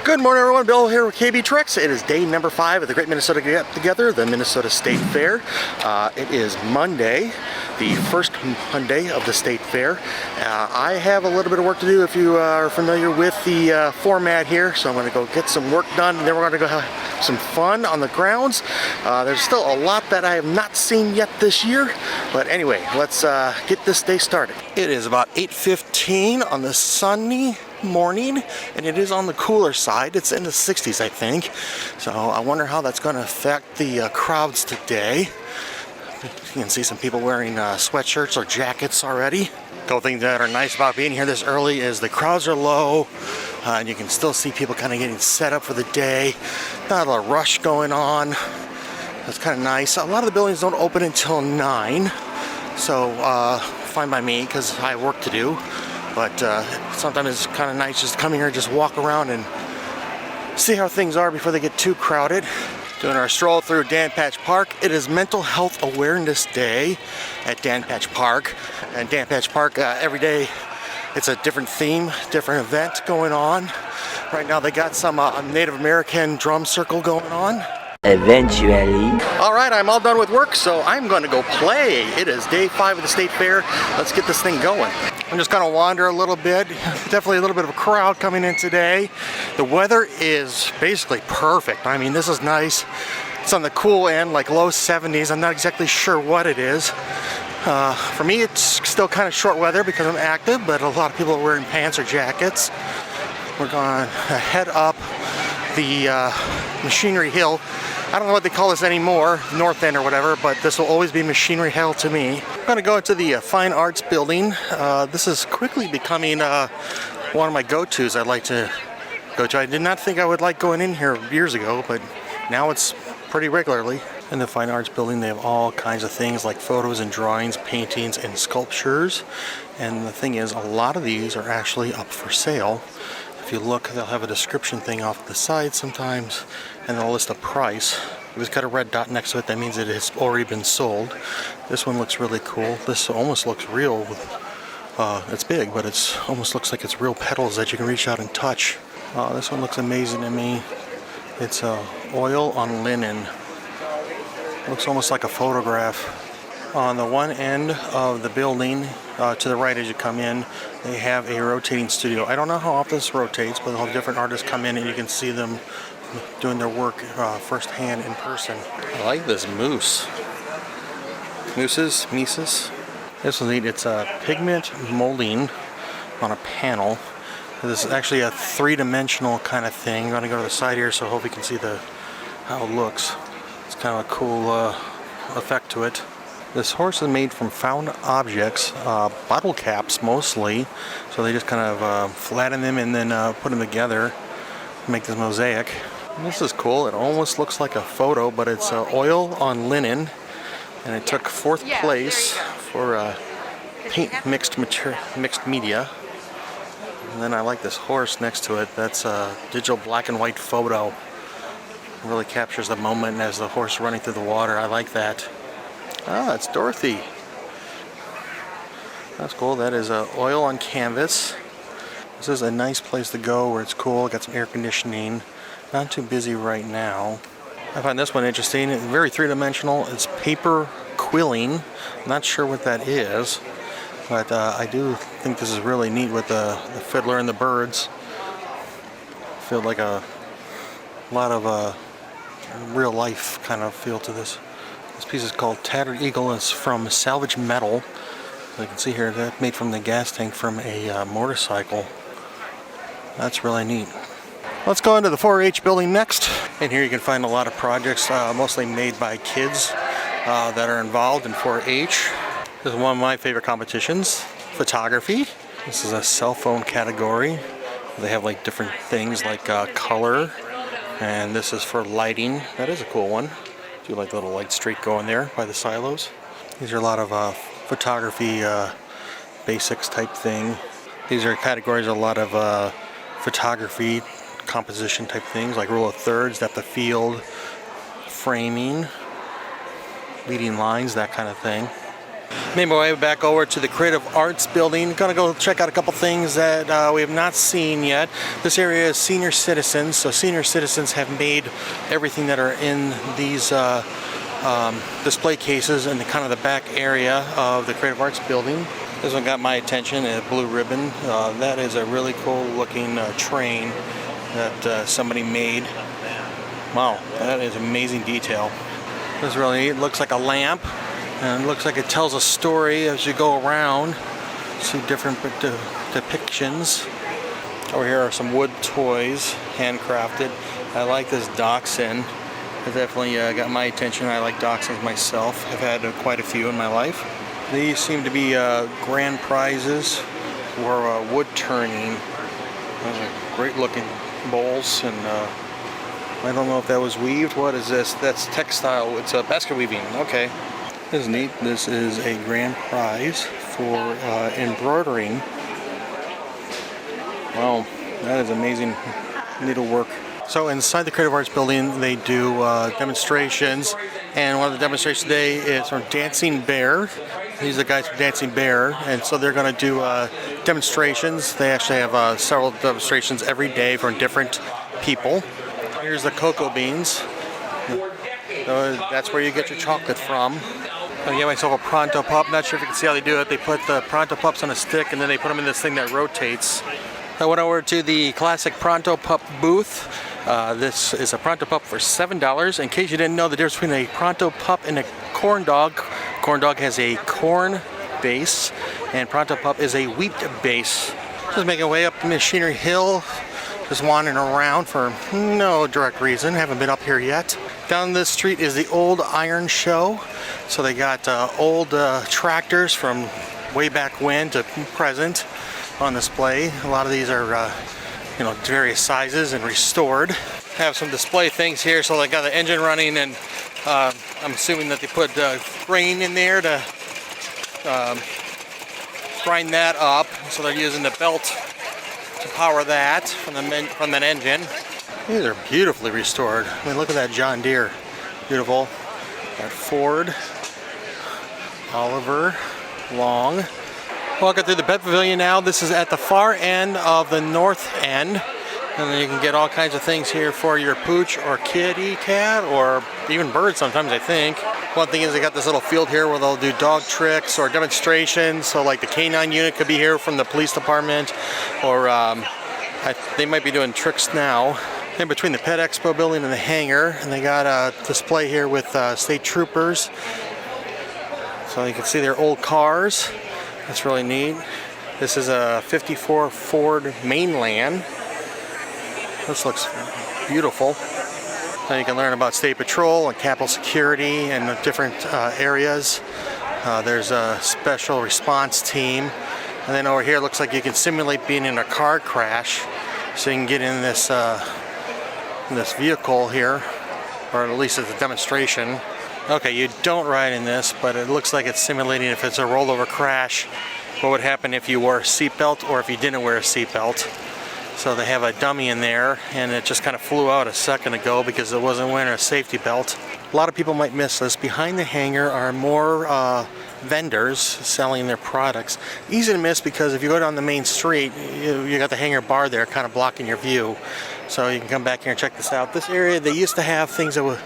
Good morning, everyone. Bill here with KB Tricks. It is day number 5 of the Great Minnesota Get Together, the Minnesota State Fair. It is Monday, the first Monday of the State Fair. I have a little bit of work to do if you are familiar with the format here, so I'm going to go get some work done, and then we're going to go have some fun on the grounds. There's still a lot that I have not seen yet this year, but anyway, let's get this day started. It is about 8:15 on the sunny morning, and it is on the cooler side. It's in the 60s, I think. So I wonder how that's going to affect the crowds today. You can see some people wearing sweatshirts or jackets already. A couple things that are nice about being here this early is the crowds are low, and you can still see people kind of getting set up for the day. Not a lot of rush going on. That's kind of nice. A lot of the buildings don't open until 9, so fine by me because I have work to do. But sometimes it's kind of nice just to come here, just walk around and see how things are before they get too crowded. Doing our stroll through Dan Patch Park. It is Mental Health Awareness Day at Dan Patch Park. And Dan Patch Park, every day it's a different theme, different event going on. Right now they got some Native American drum circle going on. Eventually. All right, I'm all done with work, so I'm going to go play. It is day 5 of the State Fair. Let's get this thing going. I'm just going to wander a little bit. Definitely a little bit of a crowd coming in today. The weather is basically perfect. I mean, this is nice. It's on the cool end, like low 70s. I'm not exactly sure what it is. For me, it's still kind of short weather because I'm active, but a lot of people are wearing pants or jackets. We're going to head up the Machinery Hill. I don't know what they call this anymore, North End or whatever, but this will always be Machinery Hill to me. I'm going to go into the Fine Arts Building. This is quickly becoming one of my go-tos I'd like to go to. I did not think I would like going in here years ago, but now it's pretty regularly. In the Fine Arts Building, they have all kinds of things like photos and drawings, paintings, and sculptures. And the thing is, a lot of these are actually up for sale. If you look, they'll have a description thing off the side sometimes, and they'll list a price. If it's got a red dot next to it, that means it has already been sold. This one looks really cool. This almost looks real. It's big, but it almost looks like it's real petals that you can reach out and touch. This one looks amazing to me. It's oil on linen. Looks almost like a photograph. On the one end of the building, to the right as you come in, they have a rotating studio. I don't know how often this rotates, but they'll have different artists come in and you can see them doing their work firsthand in person. I like this moose. Mises. This is neat. It's a pigment molding on a panel. This is actually a 3-dimensional kind of thing. I'm going to go to the side here so I hope you can see how it looks. It's kind of a cool effect to it. This horse is made from found objects, bottle caps mostly, so they just kind of flatten them and then put them together to make this mosaic. And this is cool. It almost looks like a photo, but it's oil on linen, and it took 4th place for paint mixed media. And then I like this horse next to it. That's a digital black and white photo. It really captures the moment as the horse running through the water. I like that. Ah, it's Dorothy. That's cool. That is oil on canvas. This is a nice place to go where it's cool. Got some air conditioning. Not too busy right now. I find this one interesting. It's very 3-dimensional. It's paper quilling. Not sure what that is, but I do think this is really neat with the fiddler and the birds. I feel like a lot of real life kind of feel to this. This piece is called Tattered Eagle. It's from salvage metal. You can see here that's made from the gas tank from a motorcycle. That's really neat. Let's go into the 4-H building next. And here you can find a lot of projects, mostly made by kids that are involved in 4-H. This is one of my favorite competitions, photography. This is a cell phone category. They have like different things like color, and this is for lighting. That is a cool one. Do like the little light streak going there by the silos. These are a lot of photography basics type thing. These are categories of a lot of photography composition type things like rule of thirds, depth of field, framing, leading lines, that kind of thing. Made my way back over to the Creative Arts Building. Gonna go check out a couple things that we have not seen yet. This area is senior citizens, so senior citizens have made everything that are in these display cases in the kind of the back area of the Creative Arts Building. This one got my attention, a blue ribbon. That is a really cool looking train that somebody made. Wow, that is amazing detail. This is really neat. It looks like a lamp, and it looks like it tells a story as you go around. See different depictions. Over here are some wood toys, handcrafted. I like this dachshund. It definitely got my attention. I like dachshunds myself. I've had quite a few in my life. These seem to be grand prizes for wood turning. Those are great looking bowls, and I don't know if that was weaved. What is this? That's textile. It's basket weaving. Okay. This is neat. This is a grand prize for embroidering. Wow, that is amazing needlework. So inside the Creative Arts Building, they do demonstrations, and one of the demonstrations today is from Dancing Bear. These are the guys from Dancing Bear, and so they're going to do demonstrations. They actually have several demonstrations every day from different people. Here's the cocoa beans. That's where you get your chocolate from. I get myself a Pronto Pup. Not sure if you can see how they do it. They put the Pronto Pups on a stick, and then they put them in this thing that rotates. I went over to the classic Pronto Pup booth. This is a Pronto Pup for $7. In case you didn't know the difference between a Pronto Pup and a corn dog, corn dog has a corn base, and Pronto Pup is a wheat base. Just making my way up Machinery Hill. Just wandering around for no direct reason. Haven't been up here yet. Down this street is the Old Iron Show. So they got old tractors from way back when to present on display. A lot of these are, various sizes and restored. Have some display things here. So they got the engine running, and I'm assuming that they put grain in there to grind that up. So they're using the belt to power that from that engine. These are beautifully restored. I mean, look at that John Deere. Beautiful. Got Ford, Oliver, Long. Walking through the pet pavilion now. This is at the far end of the north end. And then you can get all kinds of things here for your pooch or kitty cat, or even birds sometimes, I think. One thing is they got this little field here where they'll do dog tricks or demonstrations. So like the canine unit could be here from the police department, or they might be doing tricks now. In between the Pet Expo building and the hangar, and they got a display here with state troopers. So you can see their old cars. That's really neat. This is a 54 Ford Mainland. This looks beautiful. Now you can learn about State Patrol and Capitol Security and the different areas. There's a special response team. And then over here it looks like you can simulate being in a car crash. So you can get in this vehicle here, or at least it's a demonstration. Okay, you don't ride in this, but it looks like it's simulating if it's a rollover crash, what would happen if you wore a seatbelt or if you didn't wear a seatbelt. So they have a dummy in there, and it just kind of flew out a second ago because it wasn't wearing a safety belt. A lot of people might miss this. Behind the hangar are more vendors selling their products. Easy to miss because if you go down the main street, you got the hangar bar there kind of blocking your view. So you can come back here and check this out. This area, they used to have things that were,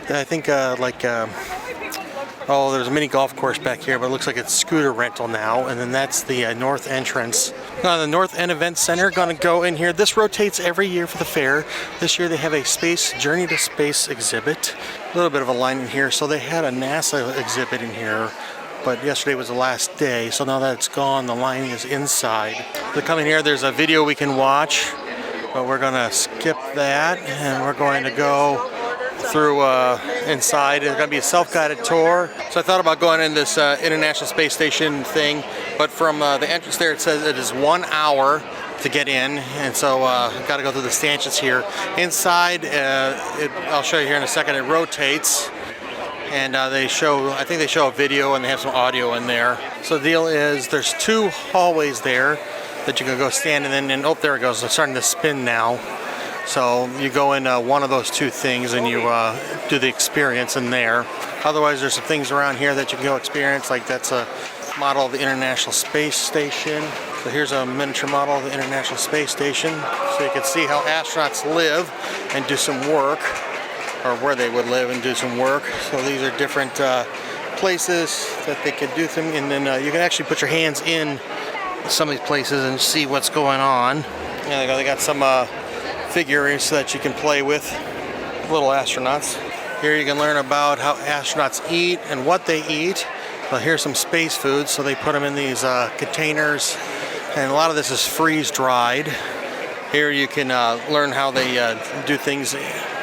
I think, there's a mini golf course back here, but it looks like it's scooter rental now. And then that's the north entrance. Now the North End Event Center, gonna go in here. This rotates every year for the fair. This year they have a Journey to Space exhibit. A little bit of a line in here. So they had a NASA exhibit in here, but yesterday was the last day. So now that it's gone, the line is inside. To come in here, there's a video we can watch, but we're gonna skip that, and we're going to go through inside. It's going to be a self-guided tour. So I thought about going in this International Space Station thing, but from the entrance there it says it is 1 hour to get in, and so got to go through the stanchions here. Inside, I'll show you here in a second, it rotates, and I think they show a video and they have some audio in there. So the deal is there's 2 hallways there that you can go stand in, and oh, there it goes. It's starting to spin now. So you go in one of those two things and you do the experience in there. Otherwise, there's some things around here that you can go experience, like that's a model of the International Space Station. So here's a miniature model of the International Space Station. So you can see how astronauts live and do some work, or where they would live and do some work. So these are different places that they could do things, and then you can actually put your hands in some of these places and see what's going on. And they got some figurines that you can play with, little astronauts. Here you can learn about how astronauts eat and what they eat. Well, here's some space food, so they put them in these containers, and a lot of this is freeze dried. Here you can learn how they do things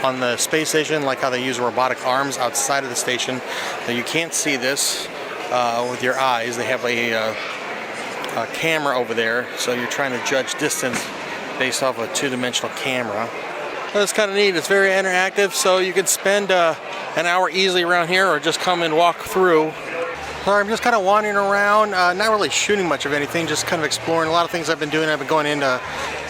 on the space station, like how they use robotic arms outside of the station. Now, you can't see this with your eyes. They have a camera over there, so you're trying to judge distance based off a two-dimensional camera. That's kind of neat. It's very interactive, so you can spend an hour easily around here, or just come and walk through. So I'm just kind of wandering around, not really shooting much of anything, just kind of exploring. A lot of things I've been doing, I've been going into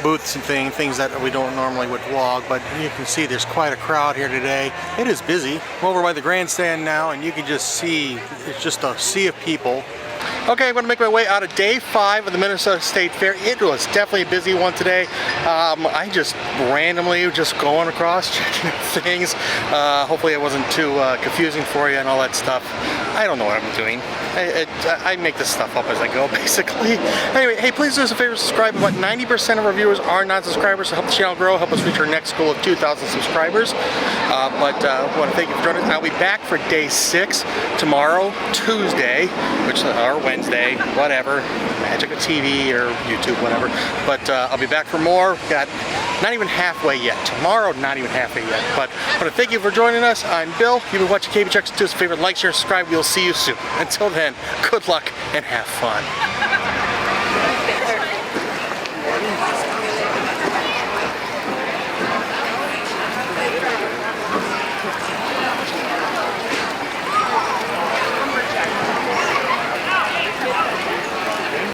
booths and things that we don't normally would vlog, but you can see there's quite a crowd here today. It is busy. I'm over by the grandstand now, and you can just see, it's just a sea of people. Okay, I'm going to make my way out of day 5 of the Minnesota State Fair. It was definitely a busy one today. I just randomly just going across, checking out things. Hopefully it wasn't too confusing for you and all that stuff. I don't know what I'm doing. I make this stuff up as I go, basically. Anyway, hey, please do us a favor, subscribe. About 90% of our viewers are non-subscribers, so help the channel grow, help us reach our next goal of 2,000 subscribers. I want to thank you for joining us. I'll be back for day 6 tomorrow, Tuesday, or Wednesday, whatever, Magic of TV or YouTube, whatever. But I'll be back for more. Got not even halfway yet. Tomorrow, not even halfway yet. But I want to thank you for joining us. I'm Bill. You've been watching KB Chucks. Do us a favor, like, share, subscribe. We'll see you soon. Until then, good luck and have fun.